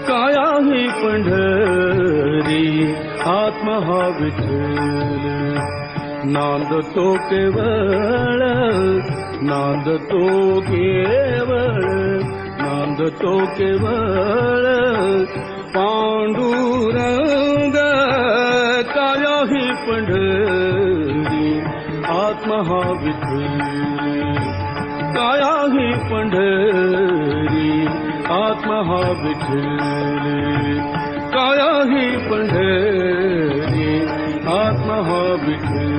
काया ही पंढरी आत्मा हा विठ्ठल नांदतो केवळ नांदतो केवळ नांदतो केवळ पांडुरंग काया ही पंढरी आत्मा हा विठ्ठल काया ही पंढरी आत्मा हा विठ्ठल काया ही पंढरी आत्मा हा विठ्ठल